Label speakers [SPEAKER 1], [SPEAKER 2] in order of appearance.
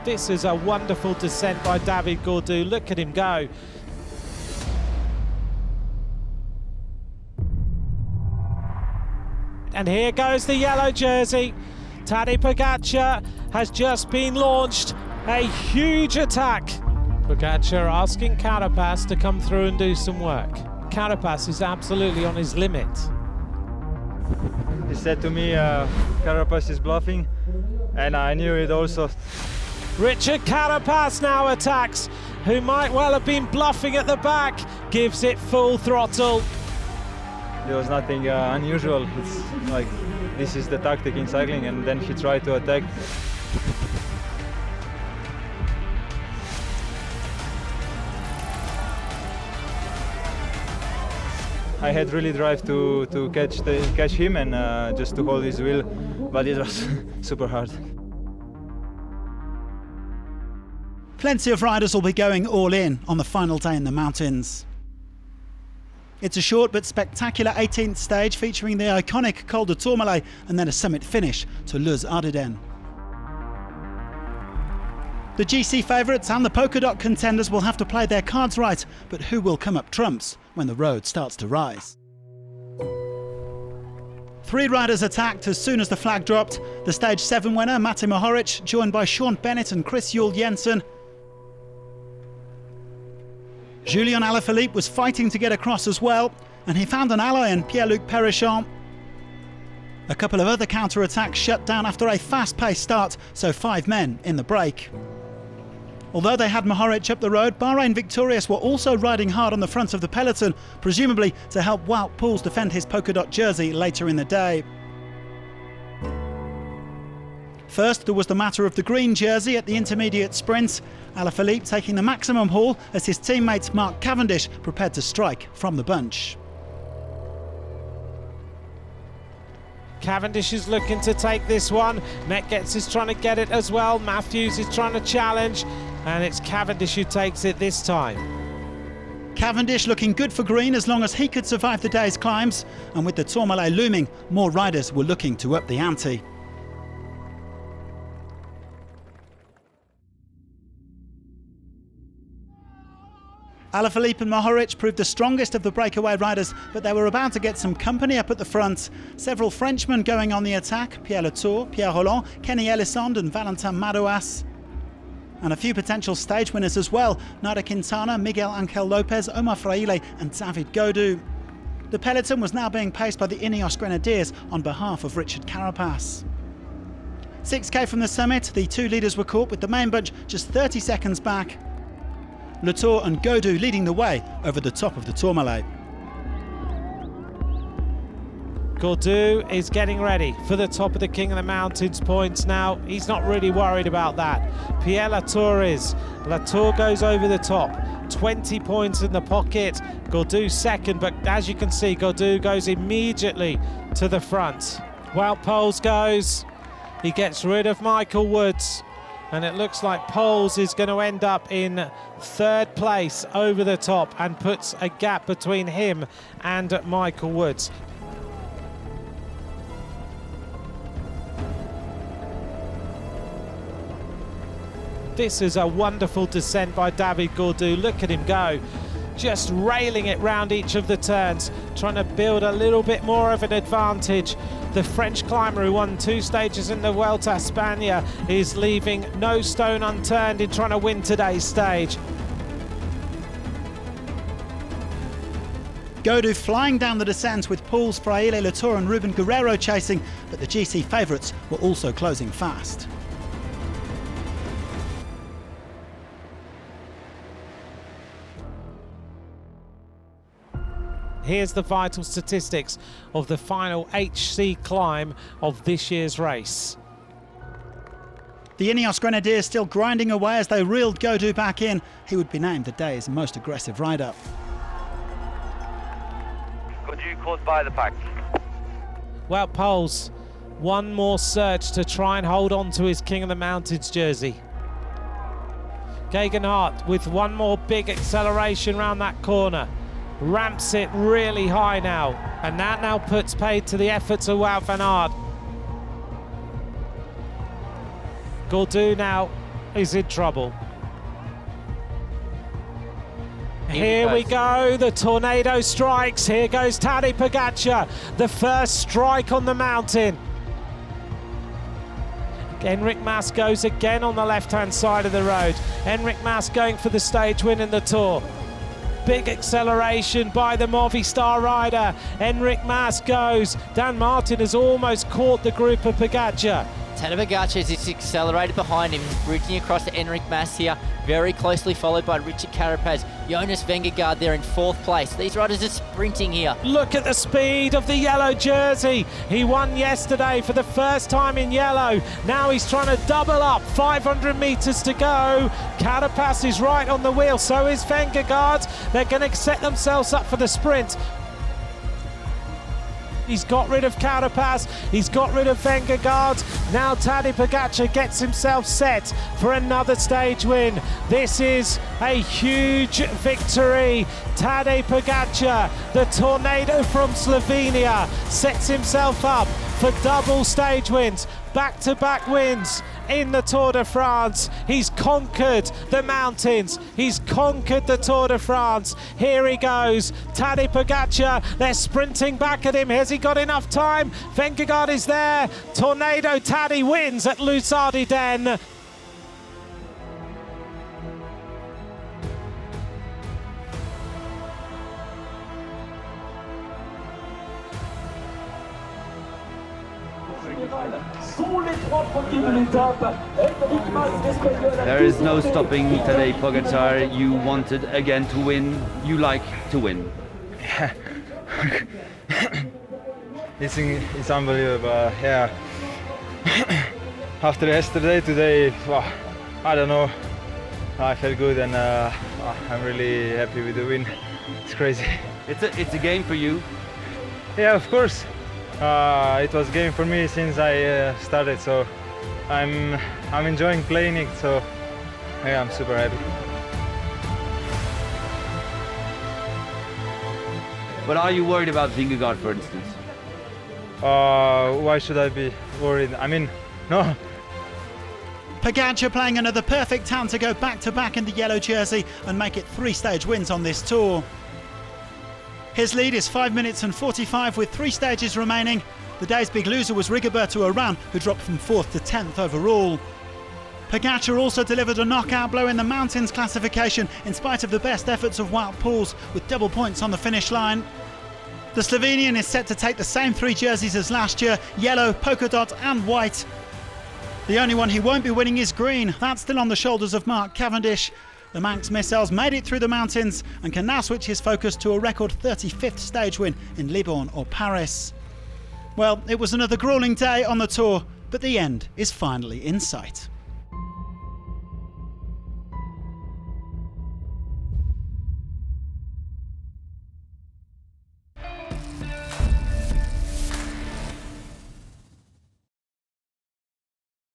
[SPEAKER 1] This is a wonderful descent by David Gaudu. Look at him go. And here goes the yellow jersey. Tadej POGAČAR has just been launched. A huge attack. POGAČAR asking CARAPAZ to come through and do some work. CARAPAZ is absolutely on his limit.
[SPEAKER 2] He said to me, CARAPAZ is bluffing, and I knew it also.
[SPEAKER 1] Richard CARAPAZ now attacks, who might well have been bluffing at the back, gives it full throttle.
[SPEAKER 2] There was nothing unusual. It's like, this is the tactic in cycling, and then he tried to attack. I had really drive to catch him and just to hold his wheel, but it was super hard.
[SPEAKER 3] Plenty of riders will be going all in on the final day in the mountains. It's a short but spectacular 18th stage featuring the iconic Col de Tourmalet and then a summit finish to Luz Ardiden. The GC favourites and the polka dot contenders will have to play their cards right, but who will come up trumps when the road starts to rise? 3 riders attacked as soon as the flag dropped. The Stage 7 winner, Matej Mohoric, joined by Sean Bennett and Chris Juul Jensen. Julian Alaphilippe was fighting to get across as well, and he found an ally in Pierre-Luc Perrichon. A couple of other counter-attacks shut down after a fast-paced start, so 5 men in the break. Although they had Mohoric up the road, Bahrain Victorious were also riding hard on the front of the peloton, presumably to help Wout Poels defend his polka dot jersey later in the day. First, there was the matter of the green jersey at the intermediate sprint. Alaphilippe taking the maximum haul as his teammate Mark Cavendish prepared to strike from the bunch.
[SPEAKER 1] Cavendish is looking to take this one. Metgetz is trying to get it as well. Matthews is trying to challenge, and it's Cavendish who takes it this time.
[SPEAKER 3] Cavendish looking good for green as long as he could survive the day's climbs, and with the Tourmalet looming, more riders were looking to up the ante. Alaphilippe and Mohoric proved the strongest of the breakaway riders, but they were about to get some company up at the front. Several Frenchmen going on the attack: Pierre Latour, Pierre Rolland, Kenny Elissonde and Valentin Madouas. And a few potential stage winners as well: Nairo Quintana, Miguel Angel Lopez, Omar Fraile and David Gaudu. The peloton was now being paced by the INEOS Grenadiers on behalf of Richard CARAPAZ. 6k from the summit, the 2 leaders were caught with the main bunch just 30 seconds back. Latour and Gaudu leading the way over the top of the Tourmalet.
[SPEAKER 1] Gaudu is getting ready for the top of the King of the Mountains points now. He's not really worried about that. Pierre Latour is. Latour goes over the top. 20 points in the pocket. Gaudu second, but as you can see, Gaudu goes immediately to the front. Wout Poels goes. He gets rid of Michael Woods. And it looks like Poels is going to end up in 3rd place over the top and puts a gap between him and Michael Woods. This is a wonderful descent by David Gaudu. Look at him go. Just railing it round each of the turns, trying to build a little bit more of an advantage. The French climber who won 2 stages in the Vuelta a España is leaving no stone unturned in trying to win today's stage.
[SPEAKER 3] Gaudu flying down the descent with Poels, Fraile, Latour and Ruben Guerrero chasing, but the GC favourites were also closing fast.
[SPEAKER 1] Here's the vital statistics of the final HC climb of this year's race.
[SPEAKER 3] The INEOS Grenadiers still grinding away as they reeled Gaudu back in. He would be named the day's most aggressive rider.
[SPEAKER 4] Gaudu caught by the pack.
[SPEAKER 1] Wout Poels, one more search to try and hold on to his King of the Mountains jersey. Gegenhardt with one more big acceleration round that corner. Ramps it really high now, and that now puts paid to the efforts of Wout van Aert. Gaudu now is in trouble. Here we go, the tornado strikes. Here goes Tadej Pogačar, the first strike on the mountain. Enric Mas goes again on the left-hand side of the road. Enric Mas going for the stage win in the Tour. Big acceleration by the Movistar rider. Enric Mas goes. Dan Martin has almost caught the group of Pogačar.
[SPEAKER 5] Tadej Pogačar is accelerated behind him, bridging across to Enric Mas here, very closely followed by Richard Carapaz. Jonas VINGEGAARD there in 4th place. These riders are sprinting here.
[SPEAKER 1] Look at the speed of the yellow jersey. He won yesterday for the first time in yellow. Now he's trying to double up. 500 metres to go. Carapaz is right on the wheel, so is VINGEGAARD. They're going to set themselves up for the sprint. He's got rid of Carapaz, he's got rid of VINGEGAARD. Now Tadej Pogačar gets himself set for another stage win. This is a huge victory. Tadej Pogačar, the tornado from Slovenia, sets himself up for double stage wins, back-to-back wins in the Tour de France. He's conquered the mountains. He's conquered the Tour de France. Here he goes. Tadej Pogačar, they're sprinting back at him. Has he got enough time? VINGEGAARD is there. Tornado Tadej wins at Luz Ardiden.
[SPEAKER 6] There is no stopping Tadej Pogačar. You wanted again to win. You like to win.
[SPEAKER 2] Yeah. It's unbelievable. Yeah. After yesterday, today, wow, I don't know. I felt good and I'm really happy with the win. It's crazy.
[SPEAKER 6] It's a game for you.
[SPEAKER 2] Yeah, of course. It was a game for me since I started, so I'm enjoying playing it. So yeah, I'm super happy.
[SPEAKER 6] But are you worried about VINGEGAARD, for instance?
[SPEAKER 2] Why should I be worried? I mean, no.
[SPEAKER 3] Pogačar playing another perfect time to go back-to-back in the yellow jersey and make it 3 stage wins on this tour. His lead is 5 minutes and 45 with 3 stages remaining. The day's big loser was Rigoberto Urán, who dropped from 4th to 10th overall. Pogačar also delivered a knockout blow in the mountains classification in spite of the best efforts of Wout Poels, with double points on the finish line. The Slovenian is set to take the same 3 jerseys as last year, yellow, polka dot and white. The only one he won't be winning is green. That's still on the shoulders of Mark Cavendish. The Manx missiles made it through the mountains and can now switch his focus to a record 35th stage win in Libourne or Paris. Well, it was another grueling day on the tour, but the end is finally in sight.